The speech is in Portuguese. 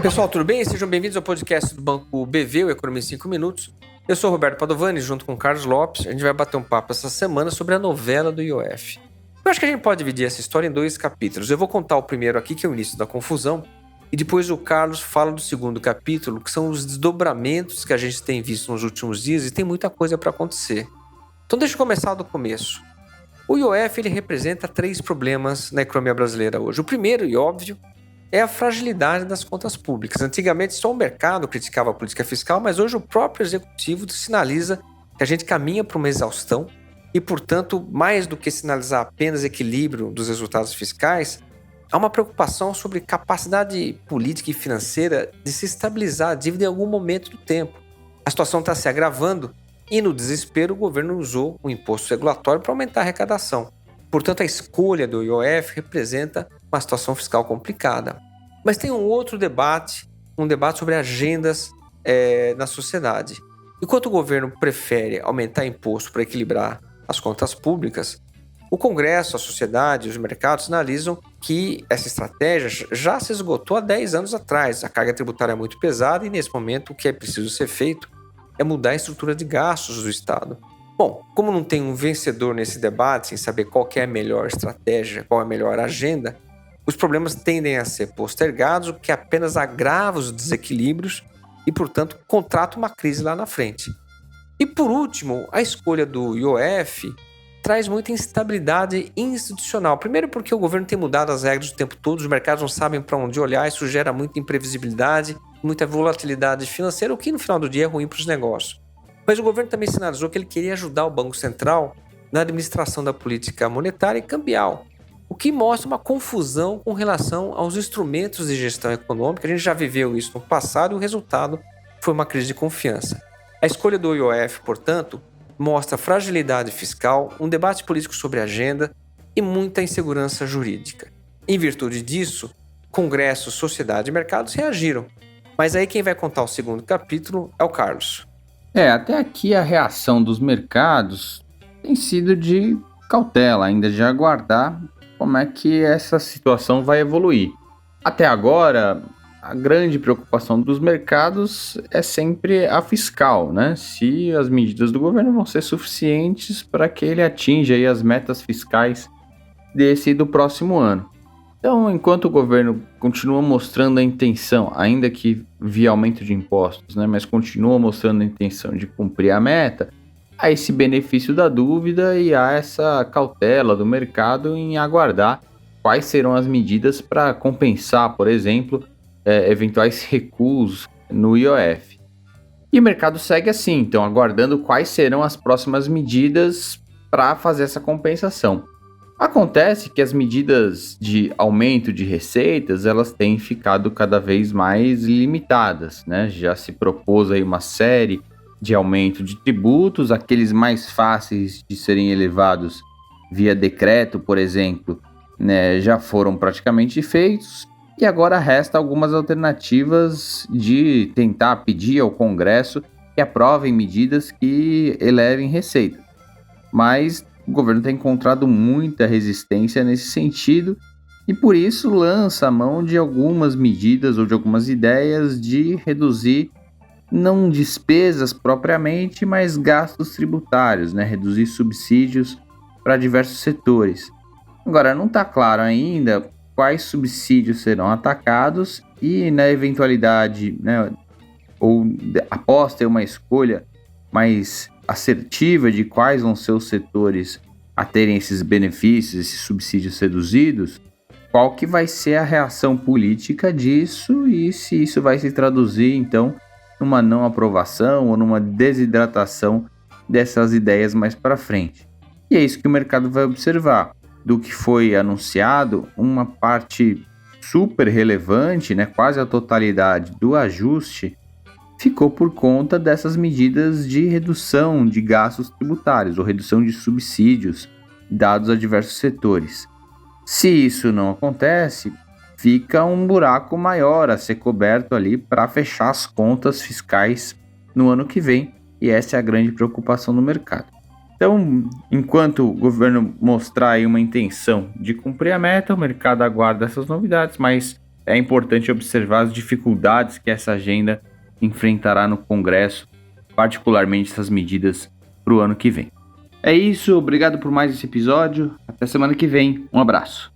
Pessoal, tudo bem? Sejam bem-vindos ao podcast do Banco BV, o Economia em 5 Minutos. Eu sou o Roberto Padovani, junto com o Carlos Lopes. A gente vai bater um papo essa semana sobre a novela do IOF. Eu acho que a gente pode dividir essa história em 2 capítulos. Eu vou contar o primeiro aqui, que é o início da confusão, e depois o Carlos fala do segundo capítulo, que são os desdobramentos que a gente tem visto nos últimos dias e tem muita coisa para acontecer. Então deixa eu começar do começo. O IOF ele representa 3 problemas na economia brasileira hoje. O primeiro, e óbvio, é a fragilidade das contas públicas. Antigamente só o mercado criticava a política fiscal, mas hoje o próprio executivo sinaliza que a gente caminha para uma exaustão e, portanto, mais do que sinalizar apenas equilíbrio dos resultados fiscais, há uma preocupação sobre capacidade política e financeira de se estabilizar a dívida em algum momento do tempo. A situação está se agravando e, no desespero, o governo usou o imposto regulatório para aumentar a arrecadação. Portanto, a escolha do IOF representa uma situação fiscal complicada. Mas tem um outro debate, um debate sobre agendas na sociedade. Enquanto o governo prefere aumentar imposto para equilibrar as contas públicas, o Congresso, a sociedade e os mercados sinalizam que essa estratégia já se esgotou há 10 anos atrás. A carga tributária é muito pesada e, nesse momento, o que é preciso ser feito é mudar a estrutura de gastos do Estado. Bom, como não tem um vencedor nesse debate, sem saber qual que é a melhor estratégia, qual é a melhor agenda, os problemas tendem a ser postergados, o que apenas agrava os desequilíbrios e, portanto, contrata uma crise lá na frente. E, por último, a escolha do IOF traz muita instabilidade institucional. Primeiro porque o governo tem mudado as regras o tempo todo, os mercados não sabem para onde olhar, isso gera muita imprevisibilidade, muita volatilidade financeira, o que no final do dia é ruim para os negócios. Mas o governo também sinalizou que ele queria ajudar o Banco Central na administração da política monetária e cambial, o que mostra uma confusão com relação aos instrumentos de gestão econômica. A gente já viveu isso no passado e o resultado foi uma crise de confiança. A escolha do IOF, portanto, mostra fragilidade fiscal, um debate político sobre agenda e muita insegurança jurídica. Em virtude disso, Congresso, sociedade e mercados reagiram. Mas aí quem vai contar o segundo capítulo é o Carlos. Até aqui a reação dos mercados tem sido de cautela, ainda de aguardar como é que essa situação vai evoluir. Até agora, a grande preocupação dos mercados é sempre a fiscal, né? Se as medidas do governo vão ser suficientes para que ele atinja aí as metas fiscais desse e do próximo ano. Então, enquanto o governo continua mostrando a intenção, ainda que via aumento de impostos, né, mas continua mostrando a intenção de cumprir a meta, há esse benefício da dúvida e há essa cautela do mercado em aguardar quais serão as medidas para compensar, por exemplo, eventuais recuos no IOF. E o mercado segue assim, então, aguardando quais serão as próximas medidas para fazer essa compensação. Acontece que as medidas de aumento de receitas, elas têm ficado cada vez mais limitadas, né? Já se propôs aí uma série de aumento de tributos, aqueles mais fáceis de serem elevados via decreto, por exemplo, né, já foram praticamente feitos, e agora resta algumas alternativas de tentar pedir ao Congresso que aprovem medidas que elevem receita. Mas o governo tem encontrado muita resistência nesse sentido e por isso lança a mão de algumas medidas ou de algumas ideias de reduzir não despesas propriamente, mas gastos tributários, né? Reduzir subsídios para diversos setores. Agora, não está claro ainda quais subsídios serão atacados e na eventualidade, né, ou após ter uma escolha mais assertiva de quais vão ser os setores a terem esses benefícios, esses subsídios reduzidos, qual que vai ser a reação política disso e se isso vai se traduzir, então, numa não aprovação ou numa desidratação dessas ideias mais para frente. E é isso que o mercado vai observar. Do que foi anunciado, uma parte super relevante, né, quase a totalidade do ajuste, ficou por conta dessas medidas de redução de gastos tributários ou redução de subsídios dados a diversos setores. Se isso não acontece, fica um buraco maior a ser coberto ali para fechar as contas fiscais no ano que vem, e essa é a grande preocupação do mercado. Então, enquanto o governo mostrar aí uma intenção de cumprir a meta, o mercado aguarda essas novidades, mas é importante observar as dificuldades que essa agenda enfrentará no Congresso, particularmente essas medidas para o ano que vem. É isso, obrigado por mais esse episódio. Até semana que vem. Um abraço.